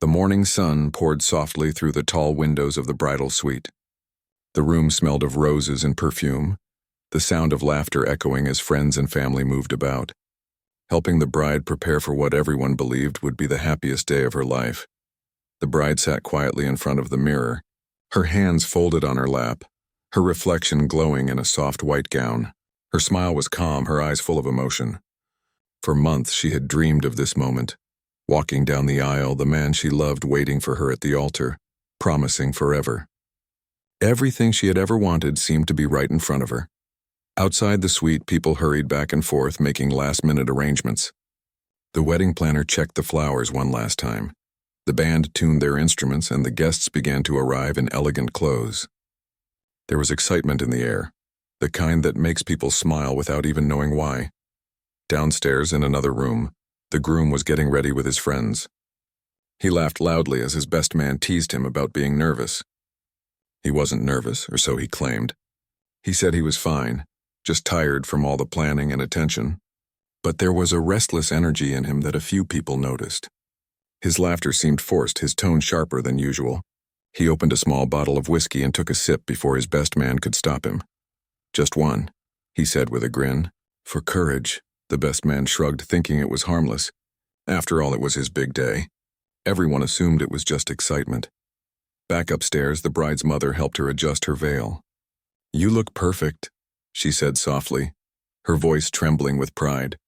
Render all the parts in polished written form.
The morning sun poured softly through the tall windows of the bridal suite. The room smelled of roses and perfume, the sound of laughter echoing as friends and family moved about, helping the bride prepare for what everyone believed would be the happiest day of her life. The bride sat quietly in front of the mirror, her hands folded on her lap, her reflection glowing in a soft white gown. Her smile was calm, her eyes full of emotion. For months she had dreamed of this moment, walking down the aisle, the man she loved waiting for her at the altar, promising forever. Everything she had ever wanted seemed to be right in front of her. Outside the suite, people hurried back and forth, making last-minute arrangements. The wedding planner checked the flowers one last time. The band tuned their instruments, and the guests began to arrive in elegant clothes. There was excitement in the air, the kind that makes people smile without even knowing why. Downstairs, in another room, the groom was getting ready with his friends. He laughed loudly as his best man teased him about being nervous. He wasn't nervous, or so he claimed. He said he was fine, just tired from all the planning and attention. But there was a restless energy in him that a few people noticed. His laughter seemed forced, his tone sharper than usual. He opened a small bottle of whiskey and took a sip before his best man could stop him. "Just one," he said with a grin. "For courage," the best man shrugged, thinking it was harmless. After all, it was his big day. Everyone assumed it was just excitement. Back upstairs, the bride's mother helped her adjust her veil. "You look perfect," she said softly, her voice trembling with pride.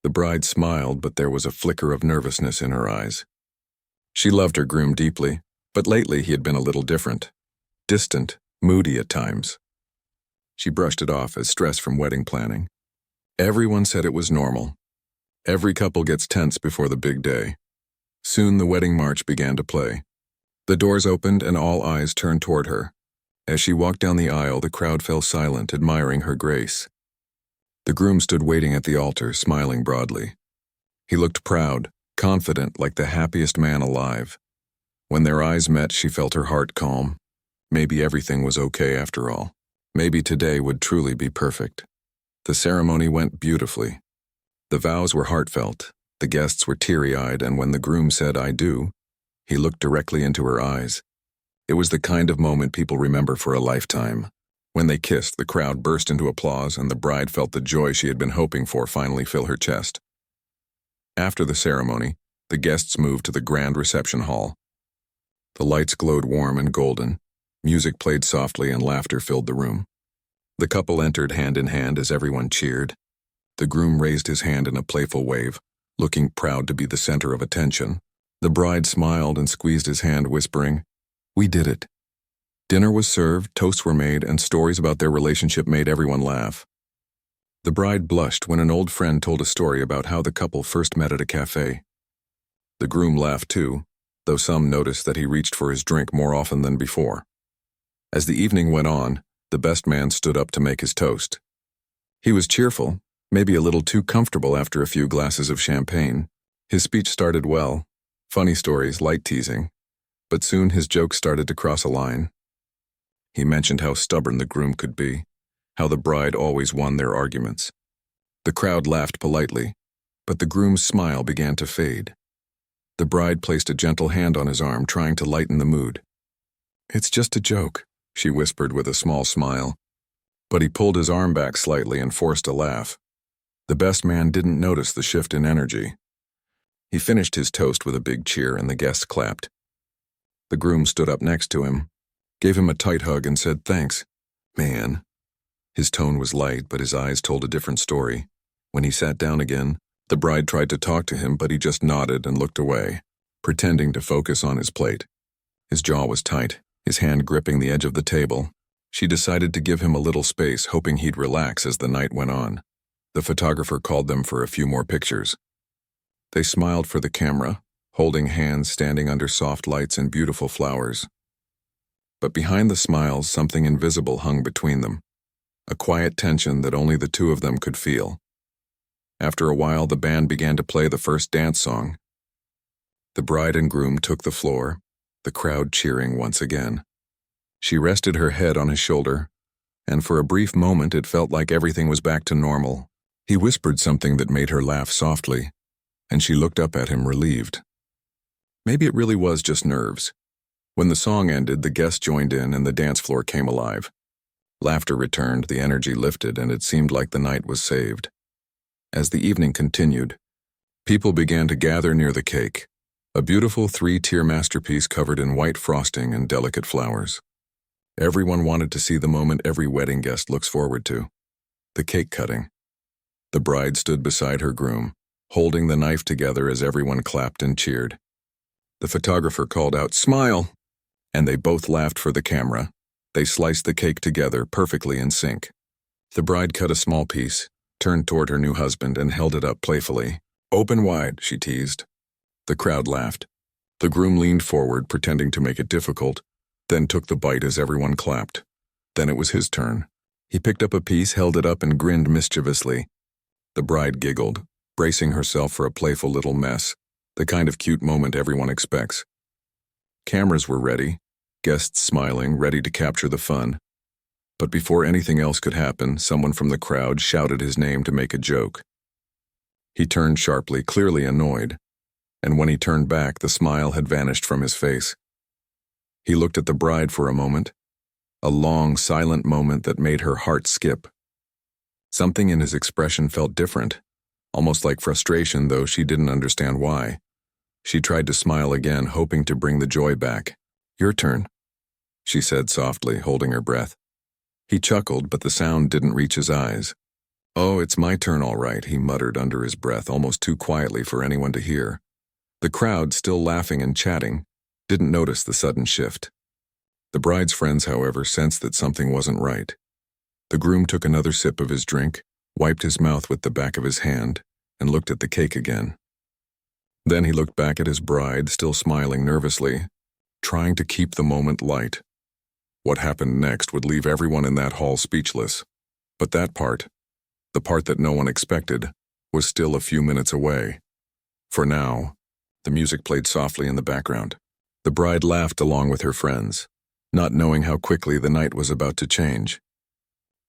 The bride smiled, but there was a flicker of nervousness in her eyes. She loved her groom deeply, but lately he had been a little different. Distant, moody at times. She brushed it off as stress from wedding planning. Everyone said it was normal. Every couple gets tense before the big day. Soon the wedding march began to play. The doors opened and all eyes turned toward her. As she walked down the aisle, the crowd fell silent, admiring her grace. The groom stood waiting at the altar, smiling broadly. He looked proud, confident, like the happiest man alive. When their eyes met, she felt her heart calm. Maybe everything was okay after all. Maybe today would truly be perfect. The ceremony went beautifully. The vows were heartfelt, the guests were teary-eyed, and when the groom said, "I do," he looked directly into her eyes. It was the kind of moment people remember for a lifetime. When they kissed, the crowd burst into applause, and the bride felt the joy she had been hoping for finally fill her chest. After the ceremony, the guests moved to the grand reception hall. The lights glowed warm and golden, music played softly, and laughter filled the room. The couple entered hand in hand as everyone cheered. The groom raised his hand in a playful wave, looking proud to be the center of attention. The bride smiled and squeezed his hand, whispering, "We did it." Dinner was served, toasts were made, and stories about their relationship made everyone laugh. The bride blushed when an old friend told a story about how the couple first met at a cafe. The groom laughed too, though some noticed that he reached for his drink more often than before. As the evening went on, the best man stood up to make his toast. He was cheerful, maybe a little too comfortable after a few glasses of champagne. His speech started well, funny stories, light teasing, but soon his jokes started to cross a line. He mentioned how stubborn the groom could be, how the bride always won their arguments. The crowd laughed politely, but the groom's smile began to fade. The bride placed a gentle hand on his arm, trying to lighten the mood. "It's just a joke," she whispered with a small smile. But he pulled his arm back slightly and forced a laugh. The best man didn't notice the shift in energy. He finished his toast with a big cheer, and the guests clapped. The groom stood up next to him, gave him a tight hug, and said, "Thanks, man." His tone was light, but his eyes told a different story. When he sat down again, the bride tried to talk to him, but he just nodded and looked away, pretending to focus on his plate. His jaw was tight, his hand gripping the edge of the table. She decided to give him a little space, hoping he'd relax as the night went on. The photographer called them for a few more pictures. They smiled for the camera, holding hands, standing under soft lights and beautiful flowers. But behind the smiles, something invisible hung between them, a quiet tension that only the two of them could feel. After a while, the band began to play the first dance song. The bride and groom took the floor, the crowd cheering once again. She rested her head on his shoulder, and for a brief moment it felt like everything was back to normal. He whispered something that made her laugh softly, and she looked up at him relieved. Maybe it really was just nerves. When the song ended, the guests joined in and the dance floor came alive. Laughter returned, the energy lifted, and it seemed like the night was saved. As the evening continued, people began to gather near the cake, a beautiful 3-tier masterpiece covered in white frosting and delicate flowers. Everyone wanted to see the moment every wedding guest looks forward to, the cake cutting. The bride stood beside her groom, holding the knife together as everyone clapped and cheered. The photographer called out, "Smile!" and they both laughed for the camera. They sliced the cake together, perfectly in sync. The bride cut a small piece, turned toward her new husband, and held it up playfully. "Open wide," she teased. The crowd laughed. The groom leaned forward, pretending to make it difficult, then took the bite as everyone clapped. Then it was his turn. He picked up a piece, held it up, and grinned mischievously. The bride giggled, bracing herself for a playful little mess, the kind of cute moment everyone expects. Cameras were ready, guests smiling, ready to capture the fun. But before anything else could happen, someone from the crowd shouted his name to make a joke. He turned sharply, clearly annoyed, and when he turned back, the smile had vanished from his face. He looked at the bride for a moment, a long, silent moment that made her heart skip. Something in his expression felt different, almost like frustration, though she didn't understand why. She tried to smile again, hoping to bring the joy back. "Your turn," she said softly, holding her breath. He chuckled, but the sound didn't reach his eyes. "Oh, it's my turn all right," he muttered under his breath, almost too quietly for anyone to hear. The crowd, still laughing and chatting, didn't notice the sudden shift. The bride's friends, however, sensed that something wasn't right. The groom took another sip of his drink, wiped his mouth with the back of his hand, and looked at the cake again. Then he looked back at his bride, still smiling nervously, trying to keep the moment light. What happened next would leave everyone in that hall speechless. But that part, the part that no one expected, was still a few minutes away. For now, the music played softly in the background. The bride laughed along with her friends, not knowing how quickly the night was about to change.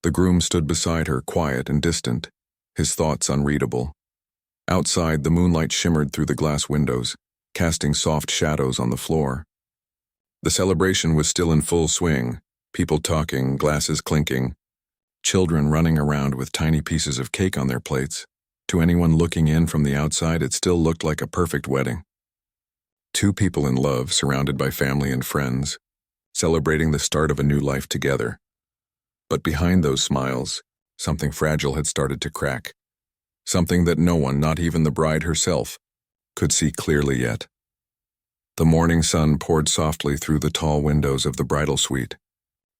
The groom stood beside her, quiet and distant, his thoughts unreadable. Outside, the moonlight shimmered through the glass windows, casting soft shadows on the floor. The celebration was still in full swing, people talking, glasses clinking, children running around with tiny pieces of cake on their plates. To anyone looking in from the outside, it still looked like a perfect wedding. Two people in love, surrounded by family and friends, celebrating the start of a new life together. But behind those smiles, something fragile had started to crack. Something that no one, not even the bride herself, could see clearly yet. The morning sun poured softly through the tall windows of the bridal suite.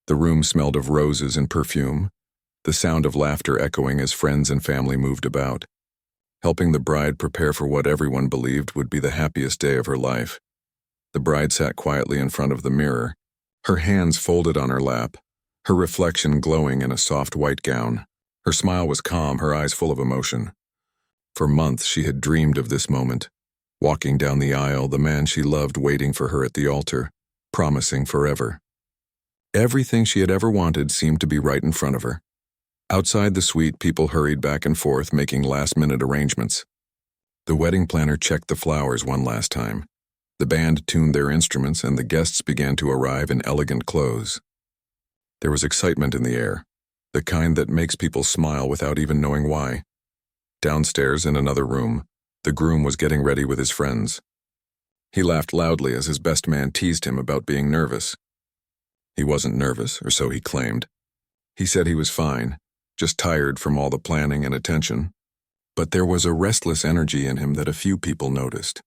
The room smelled of roses and perfume, the sound of laughter echoing as friends and family moved about, helping the bride prepare for what everyone believed would be the happiest day of her life. The bride sat quietly in front of the mirror, her hands folded on her lap, her reflection glowing in a soft white gown. Her smile was calm, her eyes full of emotion. For months she had dreamed of this moment, walking down the aisle, the man she loved waiting for her at the altar, promising forever. Everything she had ever wanted seemed to be right in front of her. Outside the suite, people hurried back and forth, making last-minute arrangements. The wedding planner checked the flowers one last time. The band tuned their instruments, and the guests began to arrive in elegant clothes. There was excitement in the air, the kind that makes people smile without even knowing why. Downstairs, in another room, the groom was getting ready with his friends. He laughed loudly as his best man teased him about being nervous. He wasn't nervous, or so he claimed. He said he was fine, just tired from all the planning and attention. But there was a restless energy in him that a few people noticed.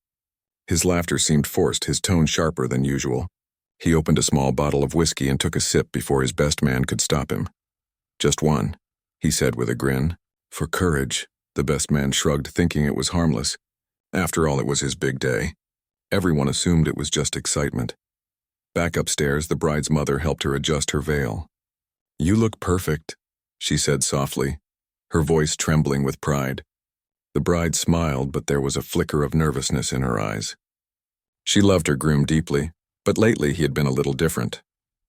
His laughter seemed forced, his tone sharper than usual. He opened a small bottle of whiskey and took a sip before his best man could stop him. "Just one," he said with a grin. "For courage," the best man shrugged, thinking it was harmless. After all, it was his big day. Everyone assumed it was just excitement. Back upstairs, the bride's mother helped her adjust her veil. "You look perfect," she said softly, her voice trembling with pride. The bride smiled, but there was a flicker of nervousness in her eyes. She loved her groom deeply, but lately he had been a little different.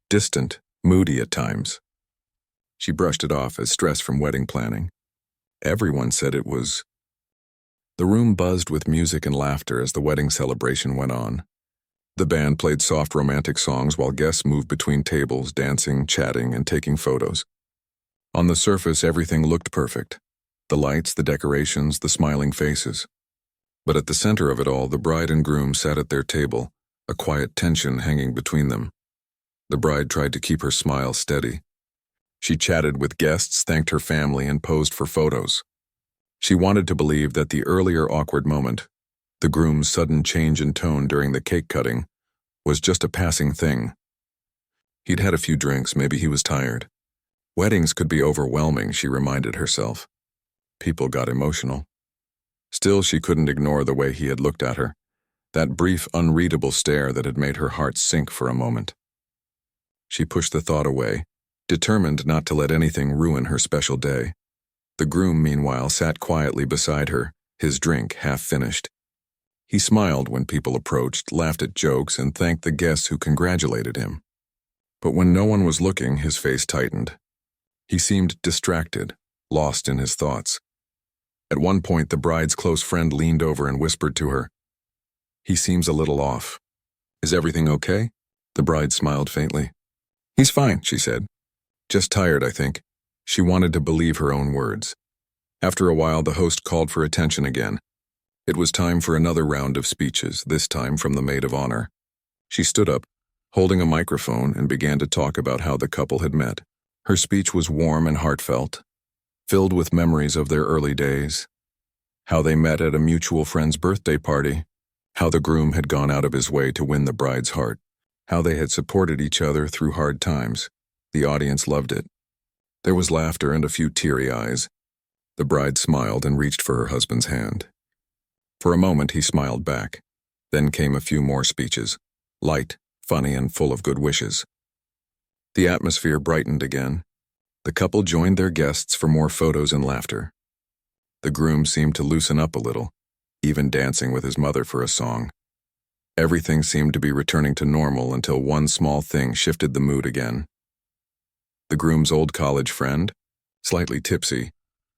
Distant, moody at times. She brushed it off as stress from wedding planning. Everyone said it was. The room buzzed with music and laughter as the wedding celebration went on. The band played soft romantic songs while guests moved between tables, dancing, chatting, and taking photos. On the surface, everything looked perfect. The lights, the decorations, the smiling faces. But at the center of it all, the bride and groom sat at their table, a quiet tension hanging between them. The bride tried to keep her smile steady. She chatted with guests, thanked her family, and posed for photos. She wanted to believe that the earlier awkward moment, the groom's sudden change in tone during the cake cutting, was just a passing thing. He'd had a few drinks, maybe he was tired. Weddings could be overwhelming, she reminded herself. People got emotional. Still, she couldn't ignore the way he had looked at her, that brief, unreadable stare that had made her heart sink for a moment. She pushed the thought away, determined not to let anything ruin her special day. The groom, meanwhile, sat quietly beside her, his drink half finished. He smiled when people approached, laughed at jokes, and thanked the guests who congratulated him. But when no one was looking, his face tightened. He seemed distracted, lost in his thoughts. At one point, the bride's close friend leaned over and whispered to her, "He seems a little off. Is everything okay?" The bride smiled faintly. "He's fine," she said. "Just tired, I think." She wanted to believe her own words. After a while, the host called for attention again. It was time for another round of speeches, this time from the maid of honor. She stood up, holding a microphone, and began to talk about how the couple had met. Her speech was warm and heartfelt, filled with memories of their early days, how they met at a mutual friend's birthday party, how the groom had gone out of his way to win the bride's heart, how they had supported each other through hard times. The audience loved it. There was laughter and a few teary eyes. The bride smiled and reached for her husband's hand. For a moment, he smiled back. Then came a few more speeches, light, funny, and full of good wishes. The atmosphere brightened again. The couple joined their guests for more photos and laughter. The groom seemed to loosen up a little, even dancing with his mother for a song. Everything seemed to be returning to normal until one small thing shifted the mood again. The groom's old college friend, slightly tipsy,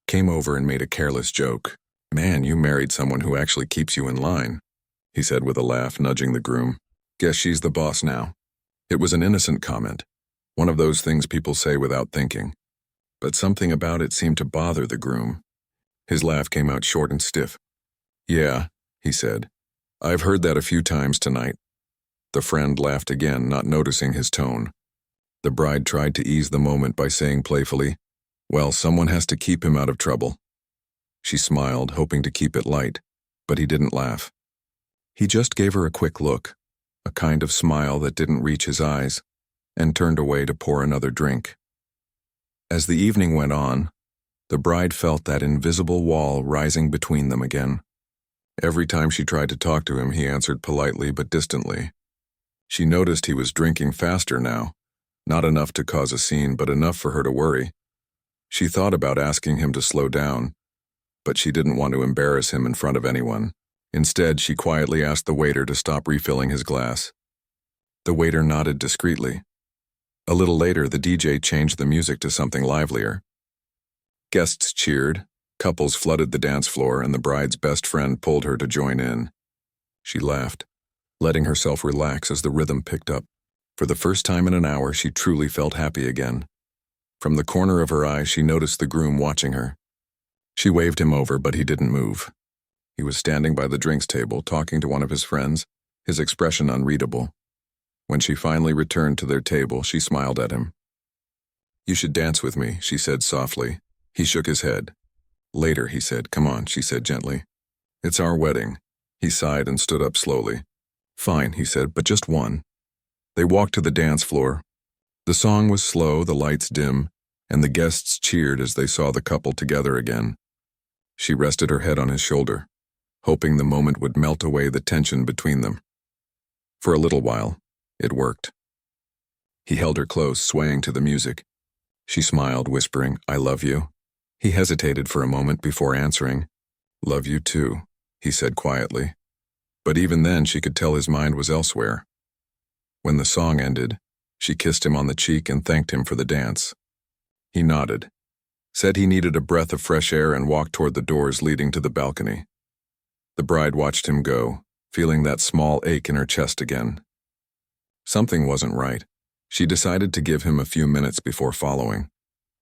came over and made a careless joke. "Man, you married someone who actually keeps you in line," he said with a laugh, nudging the groom. "Guess she's the boss now." It was an innocent comment, one of those things people say without thinking. But something about it seemed to bother the groom. His laugh came out short and stiff. "Yeah," he said. "I've heard that a few times tonight." The friend laughed again, not noticing his tone. The bride tried to ease the moment by saying playfully, "Well, someone has to keep him out of trouble." She smiled, hoping to keep it light, but he didn't laugh. He just gave her a quick look, a kind of smile that didn't reach his eyes, and turned away to pour another drink. As the evening went on, the bride felt that invisible wall rising between them again. Every time she tried to talk to him, he answered politely but distantly. She noticed he was drinking faster now, not enough to cause a scene, but enough for her to worry. She thought about asking him to slow down, but she didn't want to embarrass him in front of anyone. Instead, she quietly asked the waiter to stop refilling his glass. The waiter nodded discreetly. A little later, the DJ changed the music to something livelier. Guests cheered, couples flooded the dance floor, and the bride's best friend pulled her to join in. She laughed, letting herself relax as the rhythm picked up. For the first time in an hour, she truly felt happy again. From the corner of her eye, she noticed the groom watching her. She waved him over, but he didn't move. He was standing by the drinks table, talking to one of his friends, his expression unreadable. When she finally returned to their table, she smiled at him. "You should dance with me," she said softly. He shook his head. "Later," he said. "Come on," she said gently. "It's our wedding." He sighed and stood up slowly. "Fine," he said, "but just one." They walked to the dance floor. The song was slow, the lights dim, and the guests cheered as they saw the couple together again. She rested her head on his shoulder, hoping the moment would melt away the tension between them. For a little while, it worked. He held her close, swaying to the music. She smiled, whispering, "I love you." He hesitated for a moment before answering. "Love you too," he said quietly. But even then, she could tell his mind was elsewhere. When the song ended, she kissed him on the cheek and thanked him for the dance. He nodded, said he needed a breath of fresh air, and walked toward the doors leading to the balcony. The bride watched him go, feeling that small ache in her chest again. Something wasn't right. She decided to give him a few minutes before following.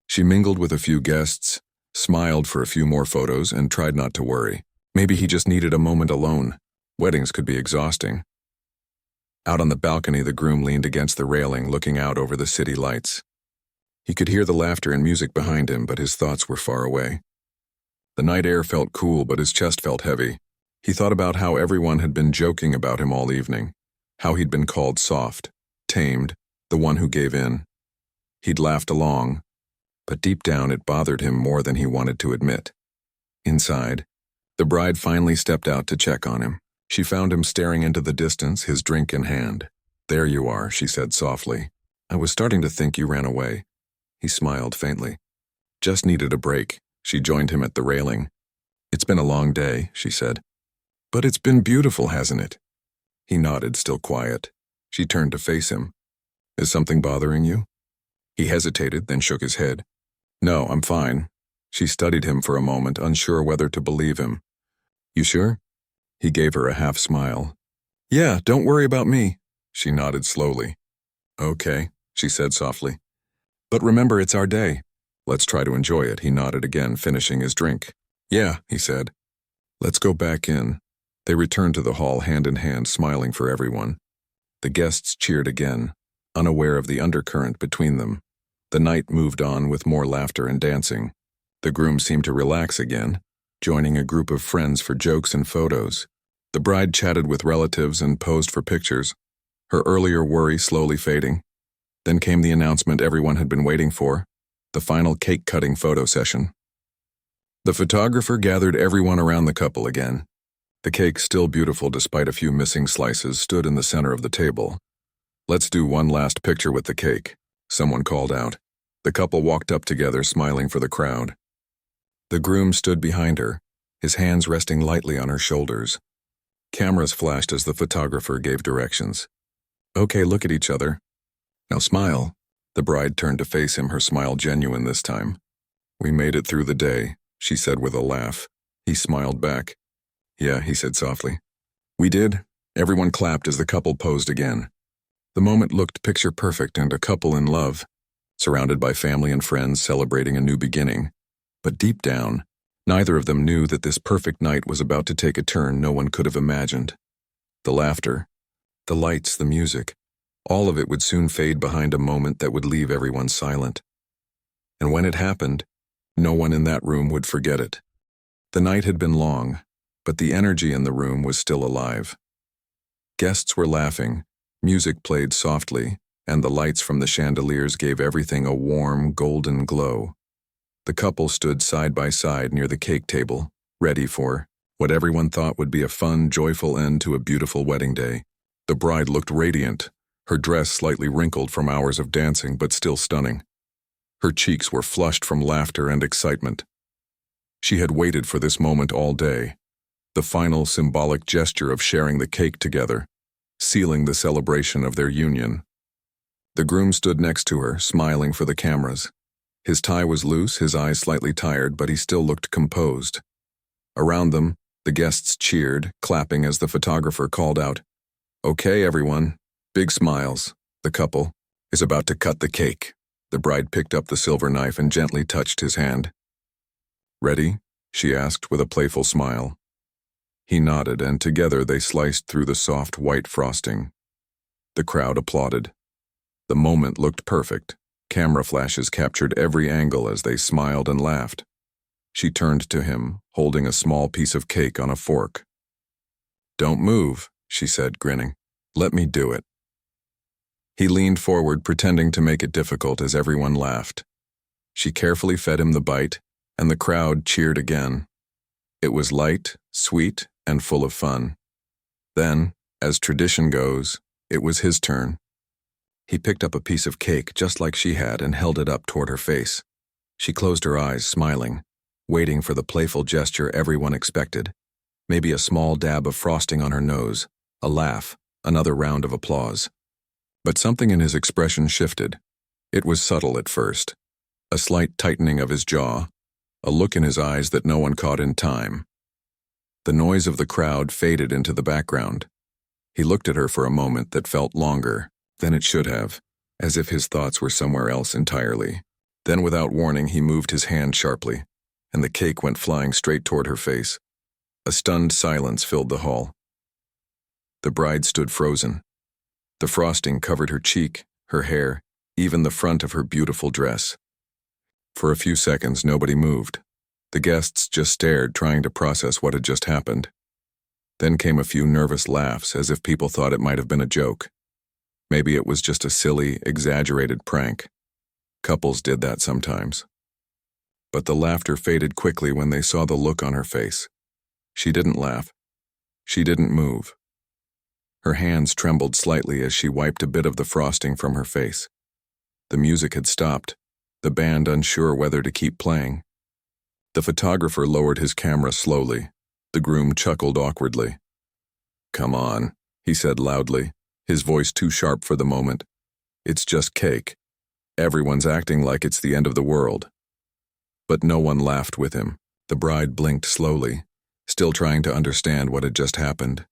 She mingled with a few guests, smiled for a few more photos, and tried not to worry. Maybe he just needed a moment alone. Weddings could be exhausting. Out on the balcony, the groom leaned against the railing, looking out over the city lights. He could hear the laughter and music behind him, but his thoughts were far away. The night air felt cool, but his chest felt heavy. He thought about how everyone had been joking about him all evening, how he'd been called soft, tamed, the one who gave in. He'd laughed along, but deep down it bothered him more than he wanted to admit. Inside, the bride finally stepped out to check on him. She found him staring into the distance, his drink in hand. "There you are," she said softly. "I was starting to think you ran away." He smiled faintly. "Just needed a break." She joined him at the railing. "It's been a long day," she said. "But it's been beautiful, hasn't it?" He nodded, still quiet. She turned to face him. "Is something bothering you?" He hesitated, then shook his head. "No, I'm fine." She studied him for a moment, unsure whether to believe him. "You sure?" He gave her a half smile. "Yeah, don't worry about me." She nodded slowly. "Okay," she said softly. "But remember, it's our day. Let's try to enjoy it." He nodded again, finishing his drink. "Yeah," he said. "Let's go back in." They returned to the hall hand in hand, smiling for everyone. The guests cheered again, unaware of the undercurrent between them. The night moved on with more laughter and dancing. The groom seemed to relax again, joining a group of friends for jokes and photos. The bride chatted with relatives and posed for pictures, her earlier worry slowly fading. Then came the announcement everyone had been waiting for, the final cake-cutting photo session. The photographer gathered everyone around the couple again. The cake, still beautiful despite a few missing slices, stood in the center of the table. "Let's do one last picture with the cake," someone called out. The couple walked up together, smiling for the crowd. The groom stood behind her, his hands resting lightly on her shoulders. Cameras flashed as the photographer gave directions. "Okay, look at each other. Now smile." The bride turned to face him, her smile genuine this time. "We made it through the day," she said with a laugh. He smiled back. "Yeah," he said softly. "We did." Everyone clapped as the couple posed again. The moment looked picture perfect, and a couple in love, surrounded by family and friends celebrating a new beginning. But deep down, neither of them knew that this perfect night was about to take a turn no one could have imagined. The laughter, the lights, the music, all of it would soon fade behind a moment that would leave everyone silent. And when it happened, no one in that room would forget it. The night had been long, but the energy in the room was still alive. Guests were laughing, music played softly, and the lights from the chandeliers gave everything a warm, golden glow. The couple stood side by side near the cake table, ready for what everyone thought would be a fun, joyful end to a beautiful wedding day. The bride looked radiant, her dress slightly wrinkled from hours of dancing but still stunning. Her cheeks were flushed from laughter and excitement. She had waited for this moment all day, the final symbolic gesture of sharing the cake together, sealing the celebration of their union. The groom stood next to her, smiling for the cameras. His tie was loose, his eyes slightly tired, but he still looked composed. Around them, the guests cheered, clapping as the photographer called out, "Okay, everyone." Big smiles. The couple is about to cut the cake. The bride picked up the silver knife and gently touched his hand. "Ready?" she asked with a playful smile. He nodded, and together they sliced through the soft white frosting. The crowd applauded. The moment looked perfect. Camera flashes captured every angle as they smiled and laughed. She turned to him, holding a small piece of cake on a fork. "Don't move," she said, grinning. "Let me do it." He leaned forward, pretending to make it difficult as everyone laughed. She carefully fed him the bite, and the crowd cheered again. It was light, sweet, and full of fun. Then, as tradition goes, it was his turn. He picked up a piece of cake just like she had and held it up toward her face. She closed her eyes, smiling, waiting for the playful gesture everyone expected. Maybe a small dab of frosting on her nose, a laugh, another round of applause. But something in his expression shifted. It was subtle at first. A slight tightening of his jaw, a look in his eyes that no one caught in time. The noise of the crowd faded into the background. He looked at her for a moment that felt longer than it should have, as if his thoughts were somewhere else entirely. Then, without warning, he moved his hand sharply, and the cake went flying straight toward her face. A stunned silence filled the hall. The bride stood frozen. The frosting covered her cheek, her hair, even the front of her beautiful dress. For a few seconds, nobody moved. The guests just stared, trying to process what had just happened. Then came a few nervous laughs, as if people thought it might have been a joke. Maybe it was just a silly, exaggerated prank. Couples did that sometimes. But the laughter faded quickly when they saw the look on her face. She didn't laugh. She didn't move. Her hands trembled slightly as she wiped a bit of the frosting from her face. The music had stopped, the band unsure whether to keep playing. The photographer lowered his camera slowly. The groom chuckled awkwardly. "Come on," he said loudly, his voice too sharp for the moment. "It's just cake. Everyone's acting like it's the end of the world." But no one laughed with him. The bride blinked slowly, still trying to understand what had just happened.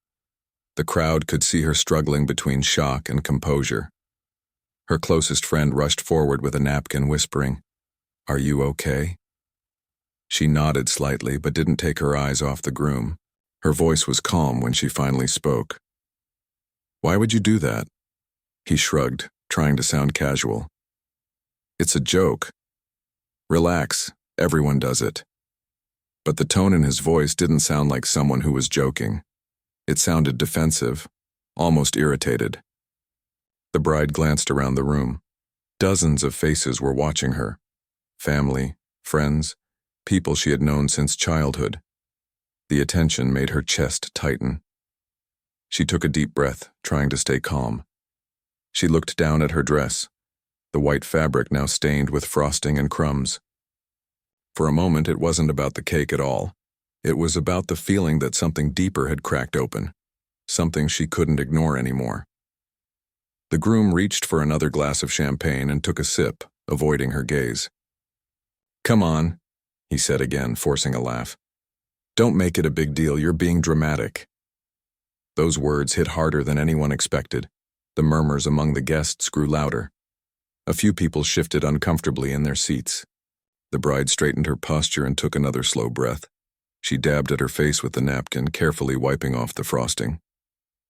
The crowd could see her struggling between shock and composure. Her closest friend rushed forward with a napkin, whispering, "Are you okay?" She nodded slightly, but didn't take her eyes off the groom. Her voice was calm when she finally spoke. "Why would you do that?" He shrugged, trying to sound casual. "It's a joke. Relax, everyone does it." But the tone in his voice didn't sound like someone who was joking. It sounded defensive, almost irritated. The bride glanced around the room. Dozens of faces were watching her. Family, friends, people she had known since childhood. The attention made her chest tighten. She took a deep breath, trying to stay calm. She looked down at her dress, the white fabric now stained with frosting and crumbs. For a moment, it wasn't about the cake at all. It was about the feeling that something deeper had cracked open, something she couldn't ignore anymore. The groom reached for another glass of champagne and took a sip, avoiding her gaze. "Come on," he said again, forcing a laugh. "Don't make it a big deal, you're being dramatic." Those words hit harder than anyone expected. The murmurs among the guests grew louder. A few people shifted uncomfortably in their seats. The bride straightened her posture and took another slow breath. She dabbed at her face with the napkin, carefully wiping off the frosting.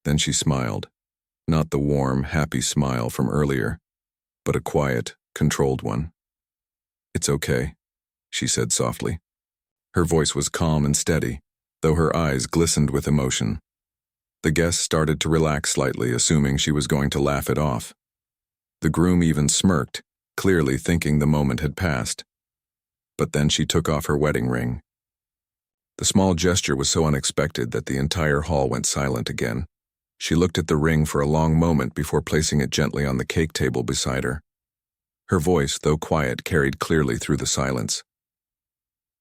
Then she smiled. Not the warm, happy smile from earlier, but a quiet, controlled one. "It's okay," she said softly. Her voice was calm and steady, though her eyes glistened with emotion. The guests started to relax slightly, assuming she was going to laugh it off. The groom even smirked, clearly thinking the moment had passed. But then she took off her wedding ring. The small gesture was so unexpected that the entire hall went silent again. She looked at the ring for a long moment before placing it gently on the cake table beside her. Her voice, though quiet, carried clearly through the silence.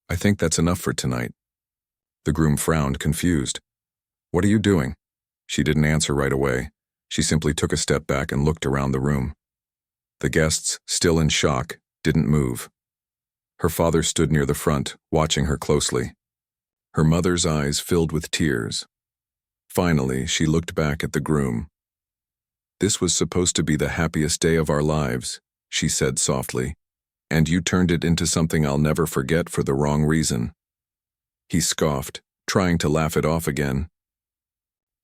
"I think that's enough for tonight." The groom frowned, confused. "What are you doing?" She didn't answer right away. She simply took a step back and looked around the room. The guests, still in shock, didn't move. Her father stood near the front, watching her closely. Her mother's eyes filled with tears. Finally, she looked back at the groom. "This was supposed to be the happiest day of our lives," she said softly, "and you turned it into something I'll never forget for the wrong reason." He scoffed, trying to laugh it off again.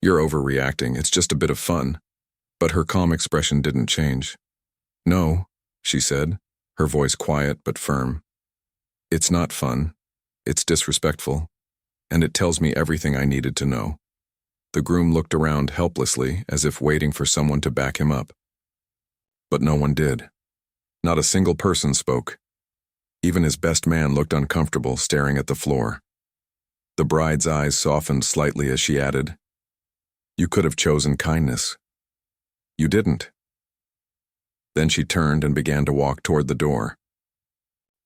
"You're overreacting, it's just a bit of fun." But her calm expression didn't change. "No," she said, her voice quiet but firm. "It's not fun. It's disrespectful. And it tells me everything I needed to know." The groom looked around helplessly, as if waiting for someone to back him up. But no one did. Not a single person spoke. Even his best man looked uncomfortable, staring at the floor. The bride's eyes softened slightly as she added, "You could have chosen kindness. You didn't." Then she turned and began to walk toward the door.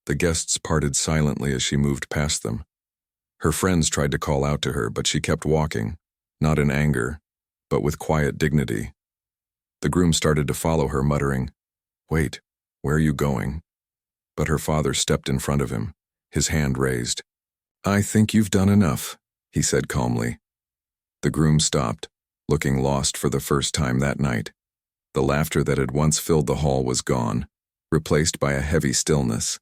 The guests parted silently as she moved past them. Her friends tried to call out to her, but she kept walking, not in anger, but with quiet dignity. The groom started to follow her, muttering, "Wait, where are you going?" But her father stepped in front of him, his hand raised. "I think you've done enough," he said calmly. The groom stopped, looking lost for the first time that night. The laughter that had once filled the hall was gone, replaced by a heavy stillness.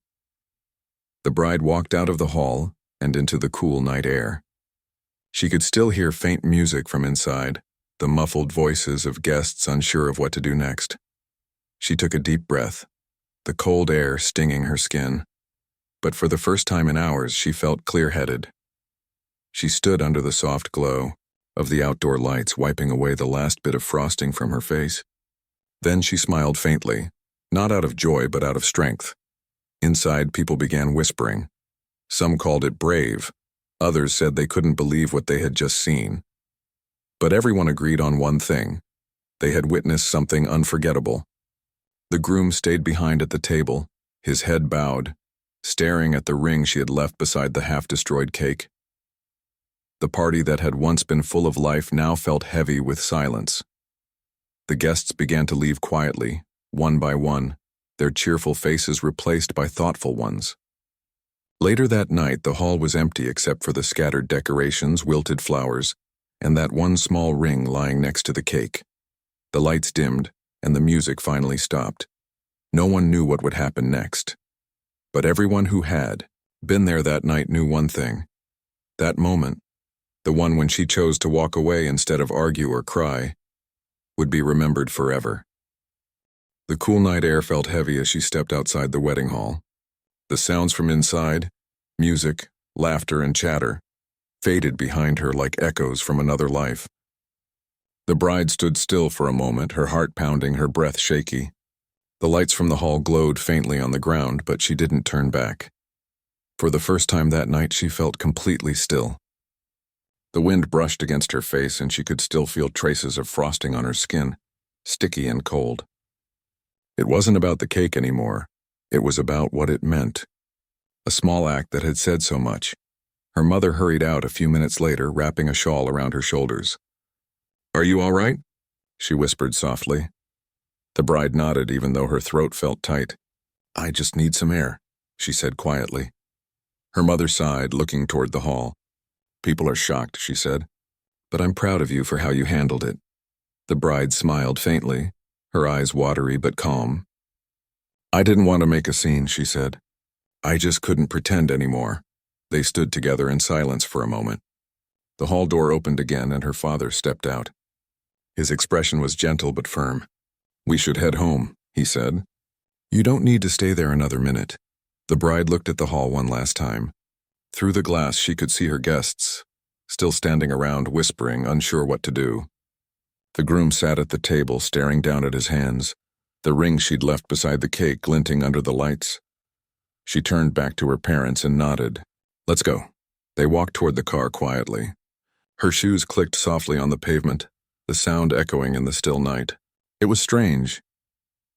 The bride walked out of the hall and into the cool night air. She could still hear faint music from inside, the muffled voices of guests unsure of what to do next. She took a deep breath, the cold air stinging her skin. But for the first time in hours, she felt clear-headed. She stood under the soft glow of the outdoor lights, wiping away the last bit of frosting from her face. Then she smiled faintly, not out of joy but out of strength. Inside, people began whispering. Some called it brave. Others said they couldn't believe what they had just seen. But everyone agreed on one thing. They had witnessed something unforgettable. The groom stayed behind at the table, his head bowed, staring at the ring she had left beside the half-destroyed cake. The party that had once been full of life now felt heavy with silence. The guests began to leave quietly, one by one, their cheerful faces replaced by thoughtful ones. Later that night, the hall was empty except for the scattered decorations, wilted flowers, and that one small ring lying next to the cake. The lights dimmed, and the music finally stopped. No one knew what would happen next. But everyone who had been there that night knew one thing. That moment, the one when she chose to walk away instead of argue or cry, would be remembered forever. The cool night air felt heavy as she stepped outside the wedding hall. The sounds from inside, music, laughter, and chatter, faded behind her like echoes from another life. The bride stood still for a moment, her heart pounding, her breath shaky. The lights from the hall glowed faintly on the ground, but she didn't turn back. For the first time that night, she felt completely still. The wind brushed against her face, and she could still feel traces of frosting on her skin, sticky and cold. It wasn't about the cake anymore. It was about what it meant. A small act that had said so much. Her mother hurried out a few minutes later, wrapping a shawl around her shoulders. "Are you all right?" she whispered softly. The bride nodded even though her throat felt tight. "I just need some air," she said quietly. Her mother sighed, looking toward the hall. "People are shocked," she said, "but I'm proud of you for how you handled it." The bride smiled faintly, her eyes watery but calm. "I didn't want to make a scene," she said. "I just couldn't pretend anymore." They stood together in silence for a moment. The hall door opened again and her father stepped out. His expression was gentle but firm. "We should head home," he said. "You don't need to stay there another minute." The bride looked at the hall one last time. Through the glass, she could see her guests, still standing around, whispering, unsure what to do. The groom sat at the table, staring down at his hands, the ring she'd left beside the cake glinting under the lights. She turned back to her parents and nodded. "Let's go." They walked toward the car quietly. Her shoes clicked softly on the pavement, the sound echoing in the still night. It was strange.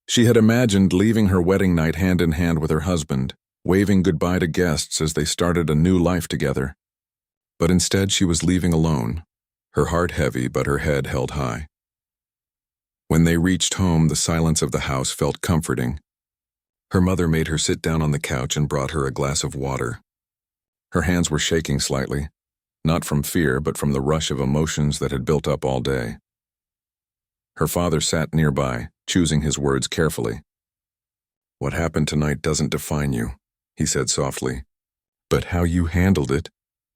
She had imagined leaving her wedding night hand in hand with her husband, waving goodbye to guests as they started a new life together. But instead she was leaving alone, her heart heavy but her head held high. When they reached home, the silence of the house felt comforting. Her mother made her sit down on the couch and brought her a glass of water. Her hands were shaking slightly, not from fear but from the rush of emotions that had built up all day. Her father sat nearby, choosing his words carefully. "What happened tonight doesn't define you," he said softly. "But how you handled it,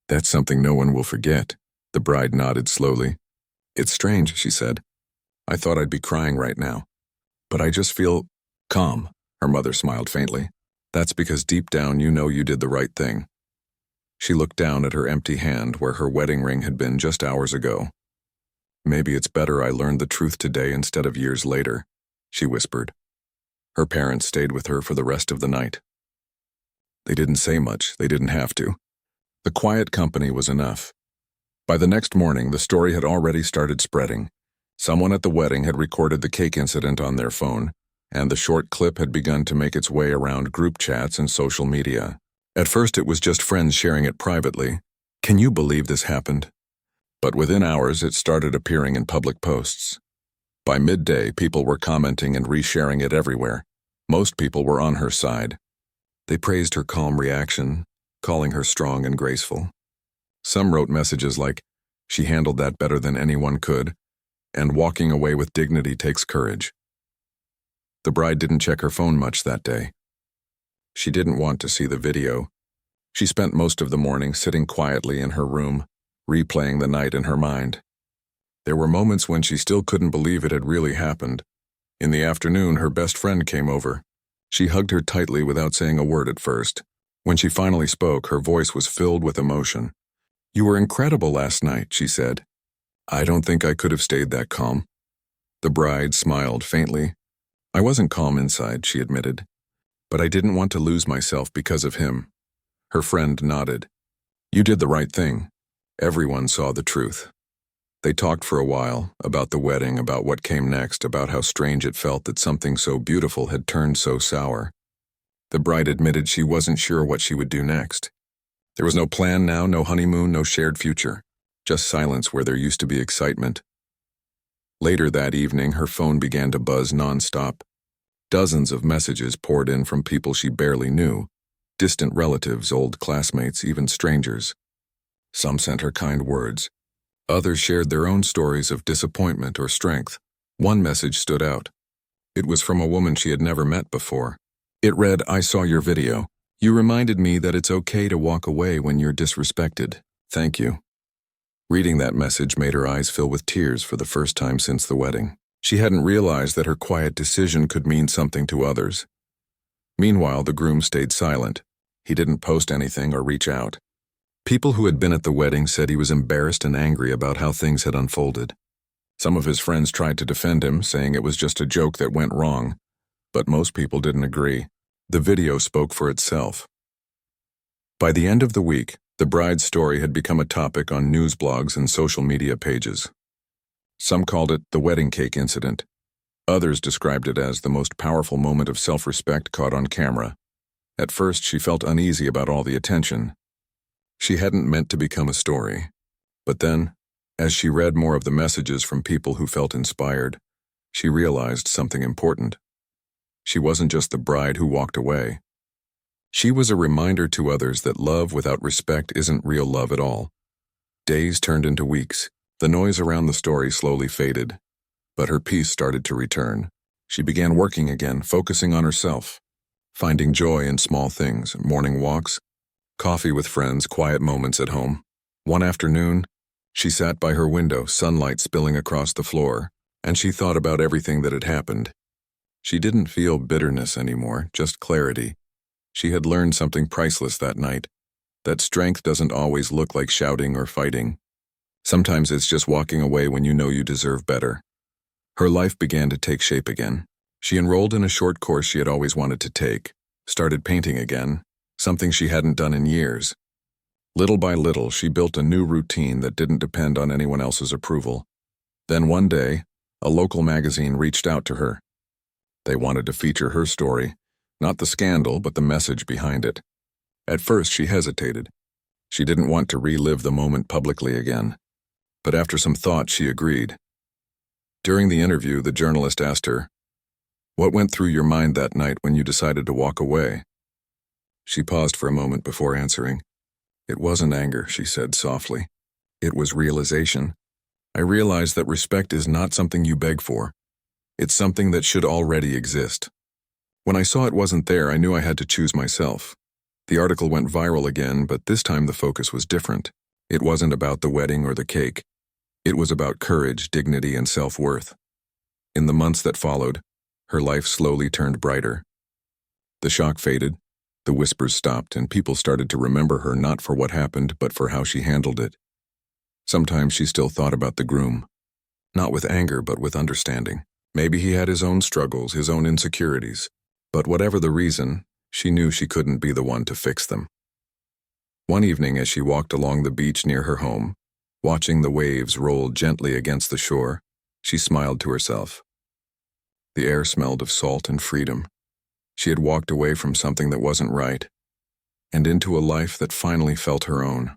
that's something no one will forget." The bride nodded slowly. "It's strange," she said. "I thought I'd be crying right now. But I just feel calm." Her mother smiled faintly. "That's because deep down you know you did the right thing." She looked down at her empty hand where her wedding ring had been just hours ago. "Maybe it's better I learned the truth today instead of years later," she whispered. Her parents stayed with her for the rest of the night. They didn't say much, they didn't have to. The quiet company was enough. By the next morning, the story had already started spreading. Someone at the wedding had recorded the cake incident on their phone, and the short clip had begun to make its way around group chats and social media. At first it was just friends sharing it privately. "Can you believe this happened?" But within hours it started appearing in public posts. By midday, people were commenting and resharing it everywhere. Most people were on her side. They praised her calm reaction, calling her strong and graceful. Some wrote messages like, "She handled that better than anyone could," and "Walking away with dignity takes courage." The bride didn't check her phone much that day. She didn't want to see the video. She spent most of the morning sitting quietly in her room, replaying the night in her mind. There were moments when she still couldn't believe it had really happened. In the afternoon, her best friend came over. She hugged her tightly without saying a word at first. When she finally spoke, her voice was filled with emotion. "You were incredible last night," she said. "I don't think I could have stayed that calm." The bride smiled faintly. "I wasn't calm inside," she admitted, "but I didn't want to lose myself because of him." Her friend nodded. "You did the right thing." Everyone saw the truth. They talked for a while, about the wedding, about what came next, about how strange it felt that something so beautiful had turned so sour. The bride admitted she wasn't sure what she would do next. There was no plan now, no honeymoon, no shared future. Just silence where there used to be excitement. Later that evening, her phone began to buzz nonstop. Dozens of messages poured in from people she barely knew. Distant relatives, old classmates, even strangers. Some sent her kind words. Others shared their own stories of disappointment or strength. One message stood out. It was from a woman she had never met before. It read, "I saw your video. You reminded me that it's okay to walk away when you're disrespected. Thank you." Reading that message made her eyes fill with tears for the first time since the wedding. She hadn't realized that her quiet decision could mean something to others. Meanwhile, the groom stayed silent. He didn't post anything or reach out. People who had been at the wedding said he was embarrassed and angry about how things had unfolded. Some of his friends tried to defend him, saying it was just a joke that went wrong, but most people didn't agree. The video spoke for itself. By the end of the week, the bride's story had become a topic on news blogs and social media pages. Some called it the wedding cake incident. Others described it as the most powerful moment of self-respect caught on camera. At first, she felt uneasy about all the attention. She hadn't meant to become a story. But then, as she read more of the messages from people who felt inspired, she realized something important. She wasn't just the bride who walked away. She was a reminder to others that love without respect isn't real love at all. Days turned into weeks. The noise around the story slowly faded, but her peace started to return. She began working again, focusing on herself, finding joy in small things, morning walks, coffee with friends, quiet moments at home. One afternoon, she sat by her window, sunlight spilling across the floor, and she thought about everything that had happened. She didn't feel bitterness anymore, just clarity. She had learned something priceless that night, that strength doesn't always look like shouting or fighting. Sometimes it's just walking away when you know you deserve better. Her life began to take shape again. She enrolled in a short course she had always wanted to take, started painting again, something she hadn't done in years. Little by little, she built a new routine that didn't depend on anyone else's approval. Then one day, a local magazine reached out to her. They wanted to feature her story, not the scandal, but the message behind it. At first, she hesitated. She didn't want to relive the moment publicly again. But after some thought, she agreed. During the interview, the journalist asked her, "What went through your mind that night when you decided to walk away?" She paused for a moment before answering. "It wasn't anger," she said softly. "It was realization. I realized that respect is not something you beg for. It's something that should already exist. When I saw it wasn't there, I knew I had to choose myself." The article went viral again, but this time the focus was different. It wasn't about the wedding or the cake. It was about courage, dignity, and self-worth. In the months that followed, her life slowly turned brighter. The shock faded, the whispers stopped, and people started to remember her not for what happened, but for how she handled it. Sometimes she still thought about the groom. Not with anger, but with understanding. Maybe he had his own struggles, his own insecurities. But whatever the reason, she knew she couldn't be the one to fix them. One evening, as she walked along the beach near her home, watching the waves roll gently against the shore, she smiled to herself. The air smelled of salt and freedom. She had walked away from something that wasn't right, and into a life that finally felt her own.